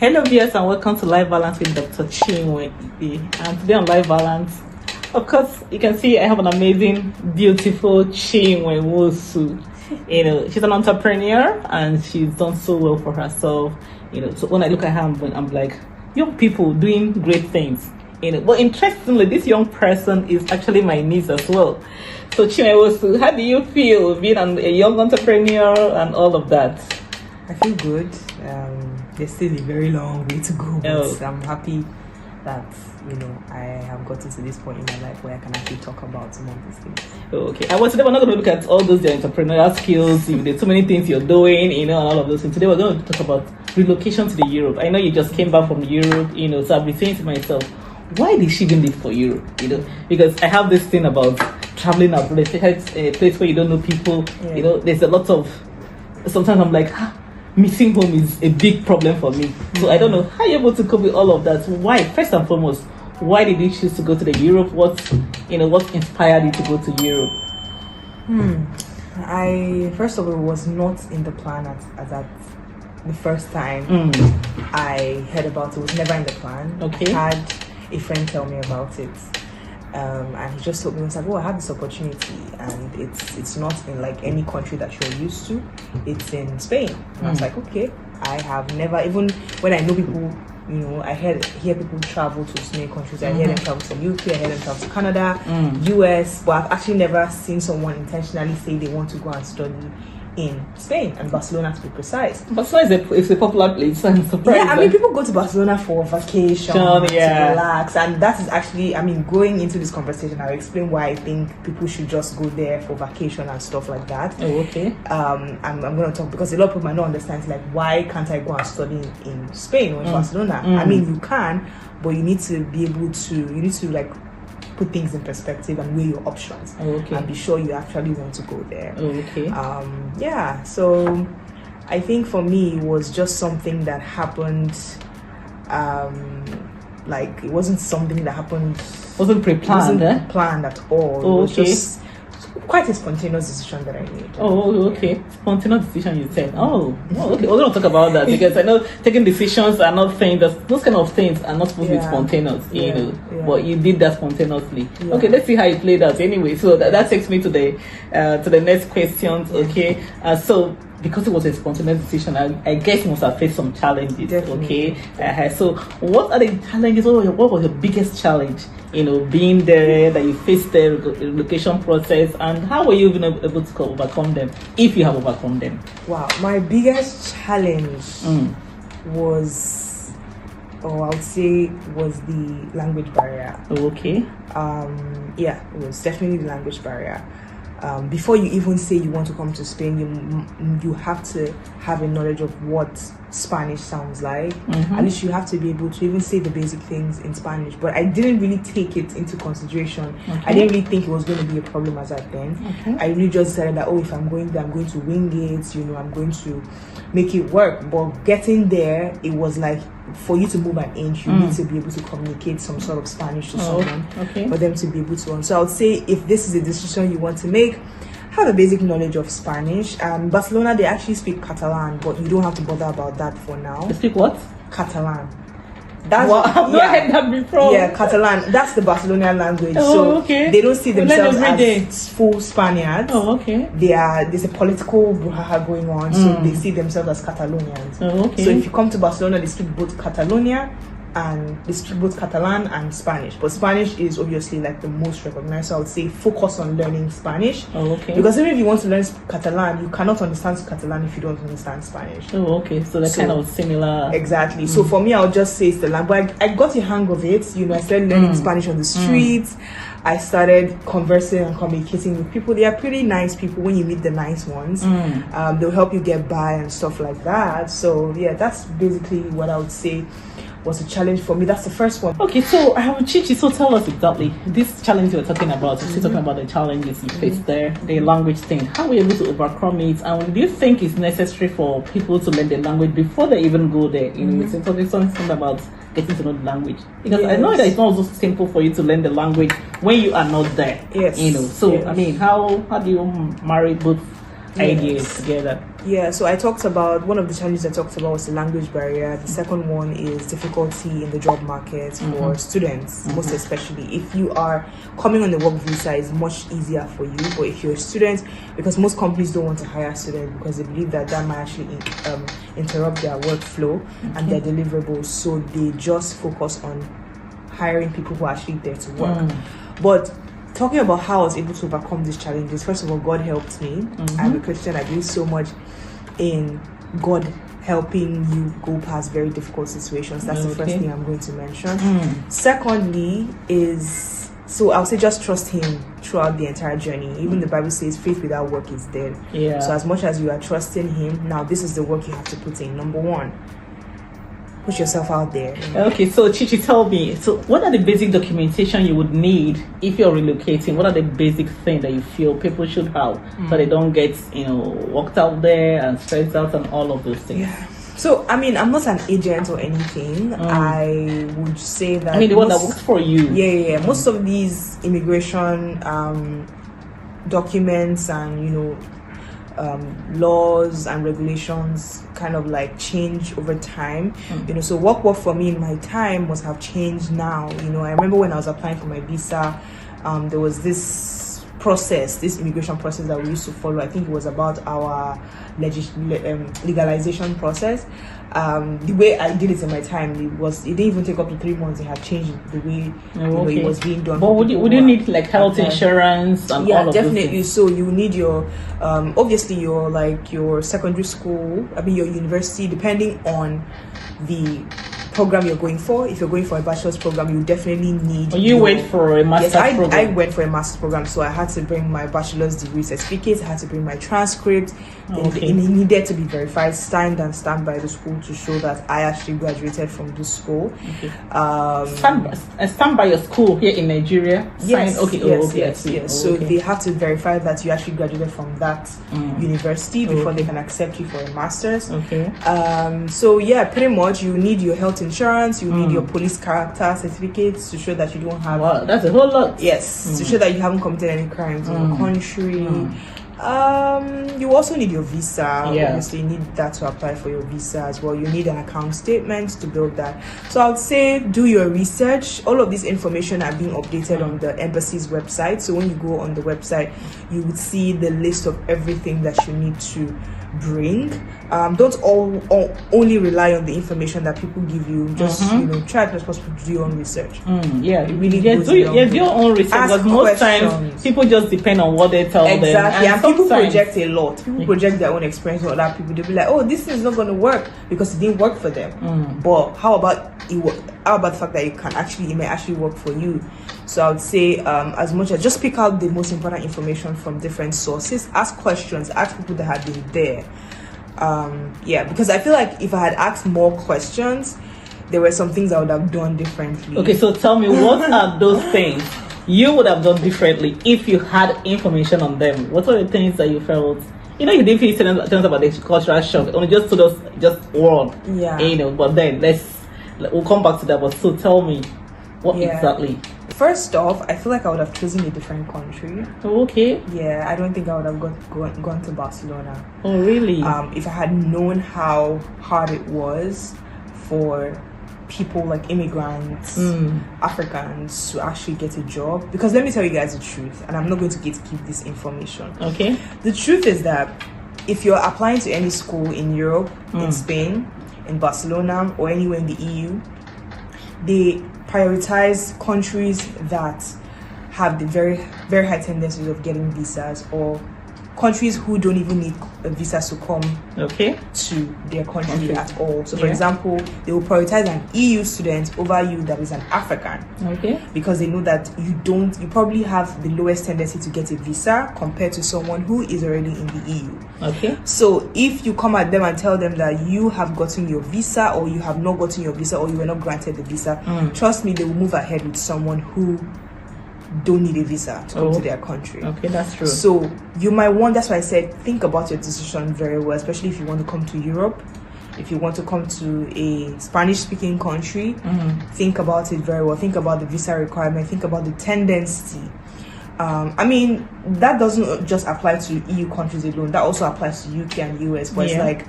Hello viewers and welcome to Life Balance with Dr. Chinwe. And today on Life Balance, of course, you can see I have an amazing, beautiful Chinwe Wosu. She's an entrepreneur and she's done so well for herself. So when I look at her, I'm like, young people doing great things. But interestingly, this young person is actually my niece as well. So Chinwe Wosu, how do you feel being a young entrepreneur and all of that? I feel good. There's still a very long way to go, but I'm happy that I have gotten to this point in my life where I can actually talk about some of these things. Okay, today we're not going to look at all those entrepreneurial skills. There's so many things you're doing, and all of those things. Today we're going to talk about relocation to the Europe. I know you just came back from Europe, so I've been saying to myself, why did she even leave for Europe? Because I have this thing about traveling abroad, especially a place where you don't know people. Yeah. There's a lot of. Sometimes I'm like, missing home is a big problem for me. So I don't know how you're able to cope with all of that. Why? First and foremost, why did you choose to go to the Europe? What inspired you to go to Europe? I first of all was not in the plan at that the first time I heard about it. Was never in the plan. Okay. I had a friend tell me about it. And he just told me, he was like, I have this opportunity, and it's not in like any country that you're used to. It's in Spain. And I was like, okay. I have never, even when I know people, I hear people travel to so many countries. I hear them travel to UK, I hear them travel to Canada, US, but I've actually never seen someone intentionally say they want to go and study in Spain, and Barcelona to be precise. Barcelona is a popular place. I'm surprised. Yeah, I mean, people go to Barcelona for vacation, to relax, and that is actually, going into this conversation, I'll explain why I think people should just go there for vacation and stuff like that. Oh, okay. I'm going to talk, because a lot of people might not understand, like, why can't I go and study in Spain or in Barcelona? I mean, you can, but you need to be able to, like, put things in perspective and weigh your options, and be sure you actually want to go there. So I think for me it was just something that happened, like it wasn't something that happened, wasn't pre-planned. Wasn't planned at all. It was just quite a spontaneous decision that I made. Spontaneous decision, you said. Okay. We're going to talk about that, because I know taking decisions are not things, those kind of things are not supposed to be spontaneous, but you did that spontaneously. Okay, let's see how it played out. Anyway, so that takes me to the next questions. Okay, so because it was a spontaneous decision, I guess you must have faced some challenges. Definitely. Okay, so what are the challenges? What was your biggest challenge? Being there, that you faced the relocation process, and how were you even able to overcome them, if you have overcome them? Wow, my biggest challenge was, I would say, was the language barrier. Okay. It was definitely the language barrier. Before you even say you want to come to Spain, you have to have a knowledge of what Spanish sounds like. At least you have to be able to even say the basic things in Spanish. But I didn't really take it into consideration. I didn't really think it was going to be a problem as at then. I really just said that, if I'm going there, I'm going to wing it. I'm going to make it work. But getting there, it was like, for you to move an inch, you need to be able to communicate some sort of Spanish to someone for them to be able to. So I would say, if this is a decision you want to make, have a basic knowledge of Spanish. Barcelona, they actually speak Catalan, but you don't have to bother about that for now. They speak what? Catalan. I've not heard that before. Yeah, Catalan. That's the Barcelona language. They don't see themselves as full Spaniards. There's a political brouhaha going on, so they see themselves as Catalonians. So if you come to Barcelona, they speak both Catalonia and they speak both Catalan and Spanish. But Spanish is obviously like the most recognized. So I would say focus on learning Spanish. Because even if you want to learn Catalan, you cannot understand Catalan if you don't understand Spanish. So they're kind of similar. Exactly. So for me, I would just say it's the language. I got a hang of it. I started learning Spanish on the streets. I started conversing and communicating with people. They are pretty nice people when you meet the nice ones. They'll help you get by and stuff like that. So that's basically what I would say was a challenge for me. That's the first one. Okay, so Chichi, so tell us exactly this challenge you're talking about. You're still talking about the challenges you faced there, the language thing. How were you able to overcome it? And do you think it's necessary for people to learn the language before they even go there? It's talking something about getting to know the language, because I know that it's not so simple for you to learn the language when you are not there. I mean, how do you marry both ideas together? Yeah, so I talked about one of the challenges I talked about was the language barrier. The second one is difficulty in the job market for students, most especially. If you are coming on the work visa, it's much easier for you. But if you're a student, because most companies don't want to hire students because they believe that might actually interrupt their workflow and their deliverables, so they just focus on hiring people who are actually there to work. But talking about how I was able to overcome these challenges, first of all, God helped me. I'm a Christian. I believe so much in God helping you go past very difficult situations. That's the first thing I'm going to mention. Secondly is, so I'll say just trust Him throughout the entire journey. Even the Bible says faith without work is dead. Yeah. So as much as you are trusting Him, now this is the work you have to put in. Number one, put yourself out there. Okay, so Chichi, tell me, so what are the basic documentation you would need if you're relocating? What are the basic things that you feel people should have so they don't get, walked out there and stressed out and all of those things? Yeah. So, I mean, I'm not an agent or anything. I would say that... I mean, the one that works for you. Yeah. Most of these immigration documents and, laws and regulations kind of like change over time. So what worked for me in my time must have changed now. I remember when I was applying for my visa, there was this immigration process that we used to follow. I think it was about our legalization process. The way I did it in my time, it didn't even take up to 3 months. It had changed the way it was being done. But would you need like health insurance and all of definitely. those So you need your obviously your secondary school, your university, depending on the program you're going for. If you're going for a bachelor's program, you definitely need... went for a master's program? I went for a master's program, so I had to bring my bachelor's degree certificate, I had to bring my transcript. It needed to be verified, signed and stamped by the school to show that I actually graduated from this school. Stamped by your school here in Nigeria? Yes. Yes. So they have to verify that you actually graduated from that university before they can accept you for a master's. So yeah, pretty much you need your health insurance, you need your police character certificates to show that you don't have... Wow, that's a whole lot. Yes, to show that you haven't committed any crimes in the country. You also need your visa. Obviously, you need that to apply for your visa as well. You need an account statement to build that. So I would say do your research. All of this information are being updated on the embassy's website. So when you go on the website, you would see the list of everything that you need to bring. Don't only rely on the information that people give you. Just try as much as possible to do your own research. It really do your own research, because most times people just depend on what they tell them. Exactly, and people project a lot. People project their own experience on other people. They'll be like, "Oh, this is not going to work because it didn't work for them." But how about the fact that it may actually work for you? So I would say, as much as just pick out the most important information from different sources, ask questions, ask people that have been there. Because I feel like if I had asked more questions, there were some things I would have done differently. Okay, so tell me, what are those things you would have done differently if you had information on them? What are the things that you felt? You didn't feel things about the cultural shock, only just to just word. But then we'll come back to that. But so tell me, what exactly? First off, I feel like I would have chosen a different country. Okay. Yeah, I don't think I would have gone to Barcelona. Oh, really? If I had known how hard it was for people like immigrants, Africans to actually get a job. Because let me tell you guys the truth, and I'm not going to keep this information. Okay. The truth is that if you're applying to any school in Europe, in Spain, in Barcelona, or anywhere in the EU, they prioritize countries that have the very, very high tendencies of getting visas, or countries who don't even need a visa to come to their country at all. So for example, they will prioritize an EU student over you that is an African, because they know that you probably have the lowest tendency to get a visa compared to someone who is already in the EU. So if you come at them and tell them that you have gotten your visa, or you have not gotten your visa, or you were not granted the visa, trust me, they will move ahead with someone who don't need a visa to come to their country. Okay, that's true. So you might want, that's why I said think about your decision very well, especially if you want to come to Europe. If you want to come to a Spanish speaking country, think about it very well. Think about the visa requirement, think about the tendency I mean, that doesn't just apply to EU countries alone. That also applies to UK and US. But it's like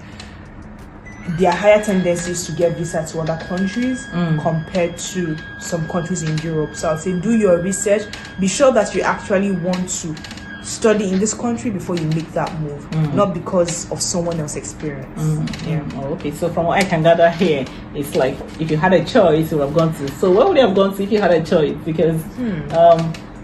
there are higher tendencies to get visa to other countries compared to some countries in Europe. So I'll say do your research. Be sure that you actually want to study in this country before you make that move, not because of someone else's experience. Okay, so from what I can gather here, it's like if you had a choice, you would have gone to. So where would you have gone to if you had a choice? Because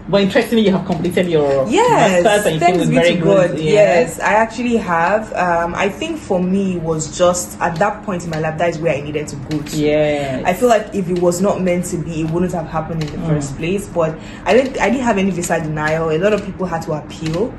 but interestingly, you have completed your master's and you feel very good. Yes, I actually have. I think for me it was just at that point in my life that is where I needed to go to. Yeah, I feel like if it was not meant to be, it wouldn't have happened in the first place. But I didn't have any visa denial. A lot of people had to appeal,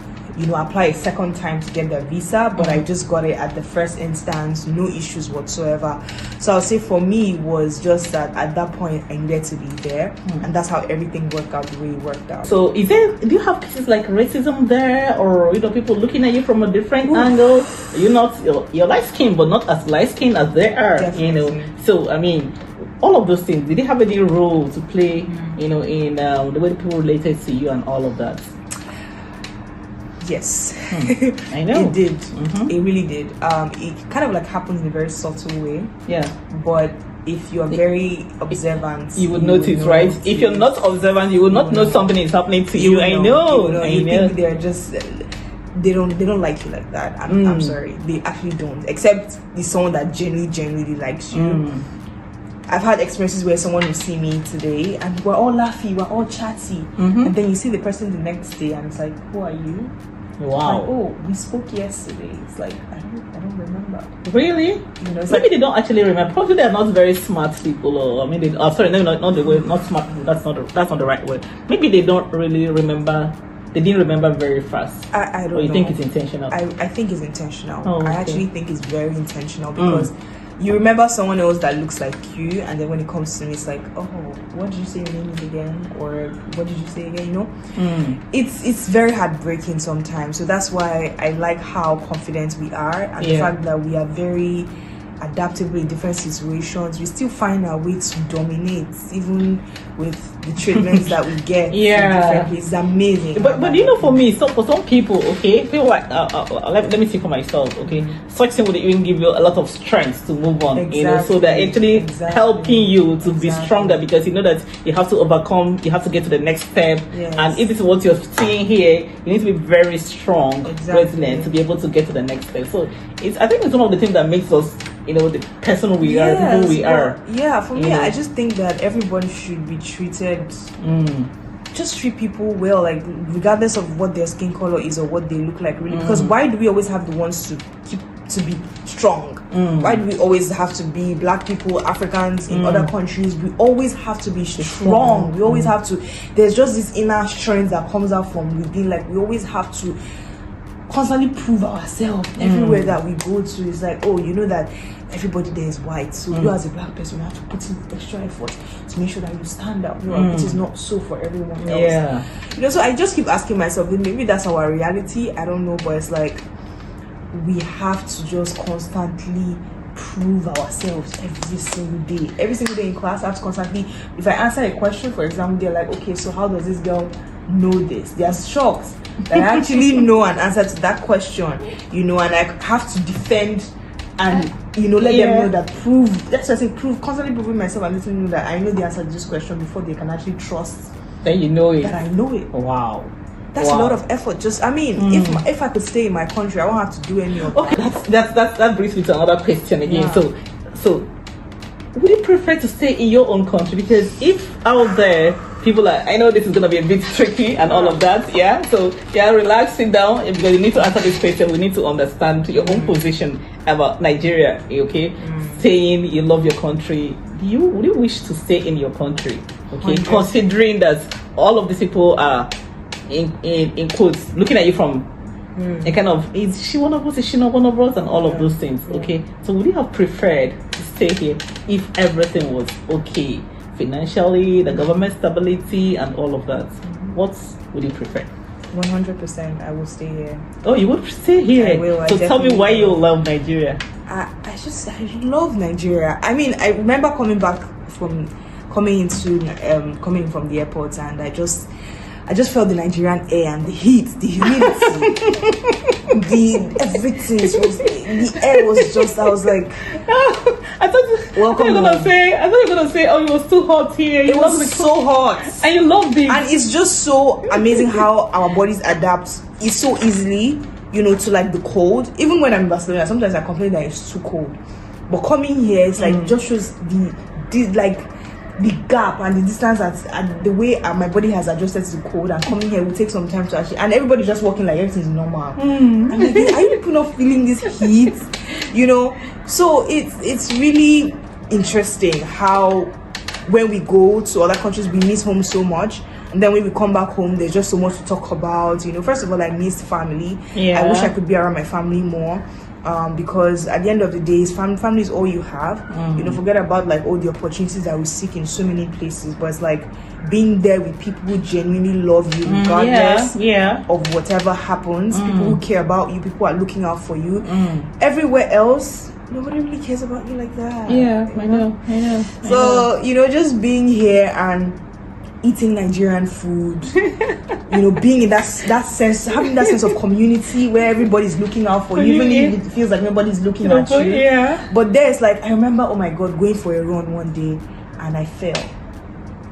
apply a second time to get their visa, but I just got it at the first instance, no issues whatsoever. So I'll say for me it was just that at that point I needed to be there, and that's how everything worked out the way it worked out. So do you have cases like racism there, or people looking at you from a different angle? You're light skinned but not as light skinned as they are. Definitely. So I mean, all of those things, did they have any role to play in the way people related to you and all of that? Yes, I know it did. It really did. It kind of like happens in a very subtle way. Yeah, but if you are very observant, you would notice, right? If you're not observant, you will not know something is happening to you. I know. You think they're just they don't like you like that. I'm sorry, they actually don't. Except it's someone that genuinely likes you. I've had experiences where someone will see me today and we're all laughing, we're all chatty, and then you see the person the next day and it's like, who are you? Wow. Like, oh, we spoke yesterday. It's like I don't remember. Really? Maybe they don't actually remember. Probably they're not very smart people, or sorry, no, not the word, not smart people. That's not the right word. Maybe they don't really remember. They didn't remember very fast. I don't know. Or you think it's intentional? I think it's intentional. Oh, okay. I actually think it's very intentional because you remember someone else that looks like you, and then when it comes to me, it's like, oh, what did you say your name is again? Or what did you say again? It's very heartbreaking sometimes. So that's why I like how confident we are, and the fact that we are very adaptable in different situations. We still find our way to dominate, even with the treatments that we get. It's amazing. But for me, so for some people, feel like let me see for myself. Such thing would even give you a lot of strength to move on. So they're actually helping you to be stronger, because you know that you have to overcome, you have to get to the next step. And if it's what you're seeing here, you need to be very strong, resilient to be able to get to the next step. So I think it's one of the things that makes us the person we are, who we are. For me, I just think that everybody should be treated. Just treat people well, like regardless of what their skin color is or what they look like, really. Because why do we always have the ones to be strong? Why do we always have to be black people, Africans in other countries? We always have to be strong. We always have to. There's just this inner strength that comes out from within. Like we always have to constantly prove ourselves everywhere that we go to. It's like, oh, you know that everybody there is white, so you as a black person you have to put in extra effort to make sure that you stand out. It is not so for everyone else. So I just keep asking myself, maybe that's our reality, I don't know, but it's like we have to just constantly prove ourselves every single day in class. I have to constantly, if I answer a question, for example, they're like, okay, so how does this girl know this? They are shocked that I actually know an answer to that question, and I have to defend and let them know that constantly proving myself and letting them know that I know the answer to this question before they can actually trust that you know it. That I know it. Wow. That's a lot of effort. Just if I could stay in my country, I won't have to do any of that. That brings me to another question again. So would you prefer to stay in your own country? Because if out there people are, I know this is gonna be a bit tricky and all of that, so relax, sit down, because you need to answer this question. We need to understand your own position about Nigeria, saying you love your country. Would you wish to stay in your country? Considering that all of these people are in quotes looking at you from a kind of, is she one of us, is she not one of us, and all of those things. So would you have preferred to stay here if everything was okay financially, the government stability and all of that? What would you prefer? 100% I will stay here. Oh, you would stay here? I will. So tell me why you love Nigeria. I love Nigeria. I mean, I remember coming from the airport, and I just felt the Nigerian air and the heat, the humidity, the everything. The air was just. I was like, I thought you were gonna say, oh, it was too hot here. It was so hot, and you loved it. And it's just so amazing how our bodies adapt. It's so easily, to like the cold. Even when I'm in Barcelona, sometimes I complain that it's too cold. But coming here, it's like just shows the gap and the distance and the way my body has adjusted to the cold, and coming here will take some time to actually, and everybody's just walking like everything's normal. I'm like, are you people not feeling this heat? So it's really interesting how when we go to other countries we miss home so much, and then when we come back home there's just so much to talk about. First of all, I miss family. I wish I could be around my family more. Because at the end of the day, family is all you have. Forget about like all the opportunities that we seek in so many places, but it's like being there with people who genuinely love you regardless of whatever happens. People who care about you, people who are looking out for you. Everywhere else, nobody really cares about you like that. I know. So just being here and eating Nigerian food, being in that sense, having that sense of community where everybody's looking out for you, even if it feels like nobody's looking at you. But there's like, I remember, oh my God, going for a run one day and I fell.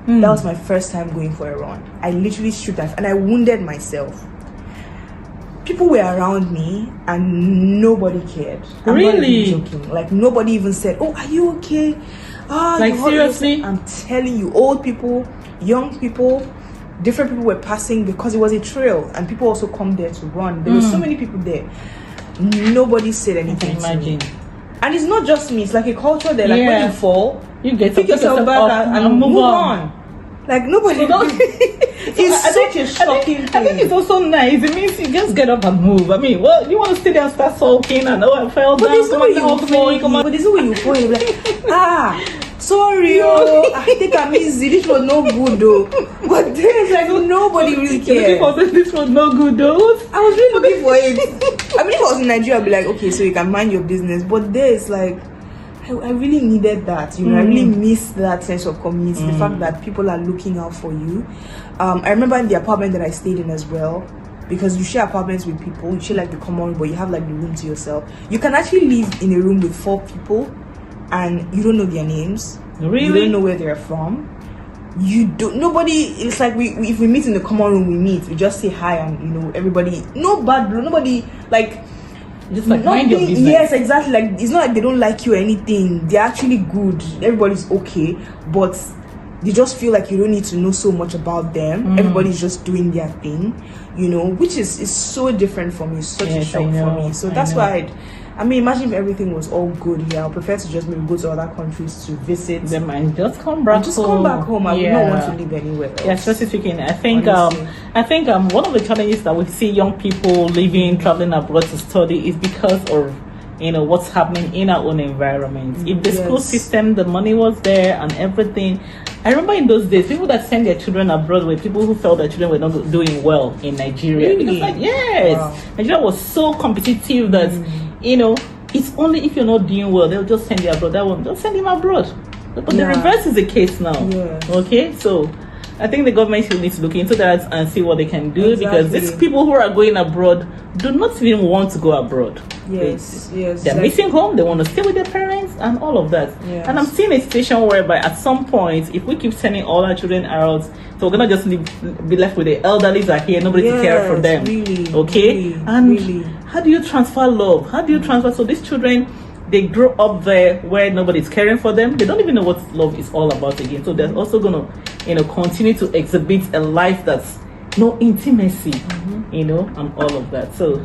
That was my first time going for a run. I literally tripped and I wounded myself. People were around me and nobody cared. I'm not even joking. Like nobody even said, oh, are you okay? Like seriously? I'm telling you, old people, young people, different people were passing because it was a trail and people also come there to run. There were so many people there. Nobody said anything to me. And it's not just me, it's like a culture there. Like when you fall, you get pick yourself back and move on. Like nobody it's such a shocking thing. I think it's also nice. It means you just get up and move. I mean, well, you want to stay there and start sulking and I fell down. But there's no way you fall. You're like, sorry, I think I'm easy. This was no good though. But there's like nobody really cares. This was no good though. I was really looking for it. I mean, if I was in Nigeria, I'd be like, okay, so you can mind your business. But there's like, I really needed that. I really miss that sense of community. The fact that people are looking out for you. I remember in the apartment that I stayed in as well, because you share apartments with people, you share like the common room, but you have like the room to yourself. You can actually live in a room with 4 people and you don't know their names. Really? You don't know where they're from. You don't. Nobody. It's like if we meet in the common room, we meet. We just say hi and everybody. No bad blood. Nobody like. Just like mind your business. Yes, exactly. Like it's not like they don't like you or anything. They're actually good. Everybody's okay, but they just feel like you don't need to know so much about them. Everybody's just doing their thing, which is so different for me. Such a shock for me. So that's why I mean, imagine if everything was all good here. I prefer to just maybe go to other countries to visit them and just come back home. Come back home. I would not want to live anywhere else. Yeah, specifically, I think one of the challenges that we see young people living, traveling abroad to study is because of what's happening in our own environment. If the school system, the money was there and everything. I remember in those days, people that sent their children abroad were people who felt their children were not doing well in Nigeria. Really? Because Nigeria was so competitive that it's only if you're not doing well they'll just send you abroad. That one, just send him abroad. But the reverse is the case now. Okay, so I think the government should need to look into that and see what they can do, because these people who are going abroad do not even want to go abroad. They're missing home. They want to stay with their parents and all of that. And I'm seeing a situation whereby at some point, if we keep sending all our children out, so we're gonna just be left with the elderly are here, nobody to care for them. How do you transfer love? How do you transfer? So these children, they grow up there where nobody's caring for them. They don't even know what love is all about again. So they're also gonna, continue to exhibit a life that's no intimacy, and all of that. So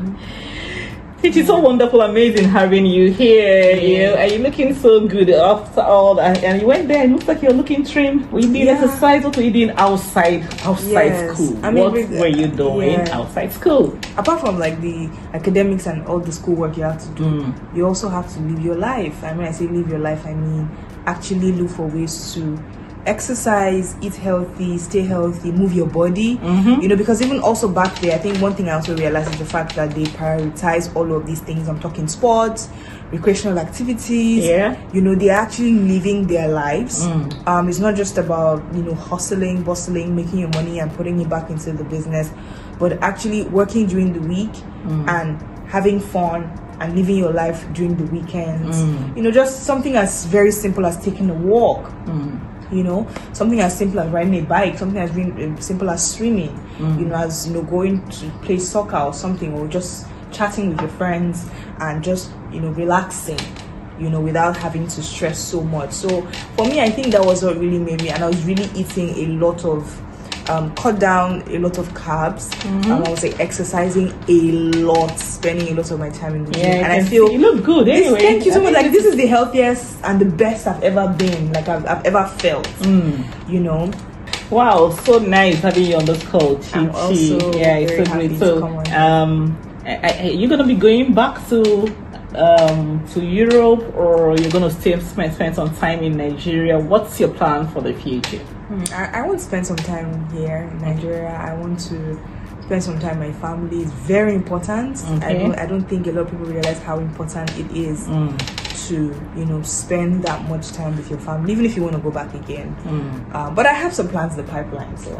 it is so wonderful, amazing having you here. And you're looking so good after all that. And you went there, it looks like you're looking trim. Were you doing exercise? What were you doing outside school? I mean, what were you doing outside school? Apart from like the academics and all the schoolwork you have to do, you also have to live your life. I mean, I say live your life, I mean actually look for ways to exercise, eat healthy, stay healthy, move your body, because even also back there, I think one thing I also realized is the fact that they prioritize all of these things. I'm talking sports, recreational activities. Yeah. You know, they're actually living their lives. It's not just about, you know, hustling, bustling, making your money and putting it back into the business, but actually working during the week and having fun and living your life during the weekends. You know, just something as very simple as taking a walk. You know, something as simple as riding a bike, something as simple as swimming. You know, as, you know, going to play soccer or something, or just chatting with your friends and just, you know, relaxing, you know, without having to stress so much. So for me, I think that was what really made me, and I was really eating a lot of cut down a lot of carbs. I was like exercising a lot, spending a lot of my time in the gym, and I feel you look good anyway. Thank you so much. Like, this is the healthiest and the best I've ever been, like I've ever felt. You know. Wow, so nice having you on this call, Chi. Yeah, it's so great. So you're gonna be going back to Europe, or you're gonna spend some time in Nigeria? What's your plan for the future? I want to spend some time here in Nigeria. I want to spend some time with my family. It's very important. I don't think a lot of people realize how important it is to, you know, spend that much time with your family, even if you want to go back again. But I have some plans in the pipeline. So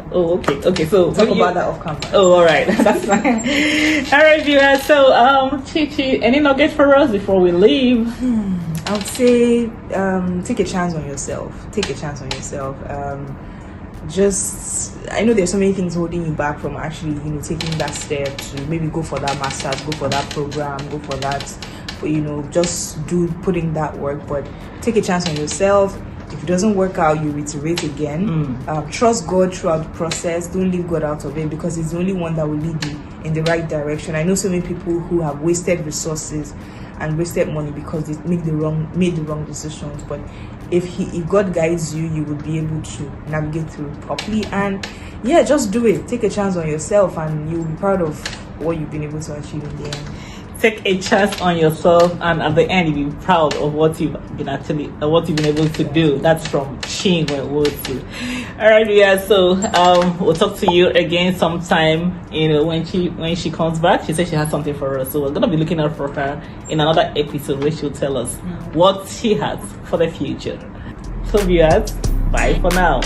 okay. So talk about that off camera. Oh, all right, that's fine. All right, viewers. So, Chi, any nugget for us before we leave? I would say take a chance on yourself. Take a chance on yourself. I know there's so many things holding you back from actually, you know, taking that step to maybe go for that master's, go for that program, go for that, you know, just putting that work. But take a chance on yourself. If it doesn't work out, you reiterate again. Trust God throughout the process. Don't leave God out of it, because He's the only one that will lead you in the right direction. I know so many people who have wasted resources and wasted money because they made the wrong decisions. But if God guides you, you will be able to navigate through properly. And yeah, just do it. Take a chance on yourself, and you'll be proud of what you've been able to achieve in the end. Take a chance on yourself, and at the end you'll be proud of what you've been able to do. That's from Chi Nwenwosu. All right, yeah. So we'll talk to you again sometime. You know, when she comes back. She said she has something for us, so we're gonna be looking out for her in another episode where she'll tell us what she has for the future. So viewers, bye for now.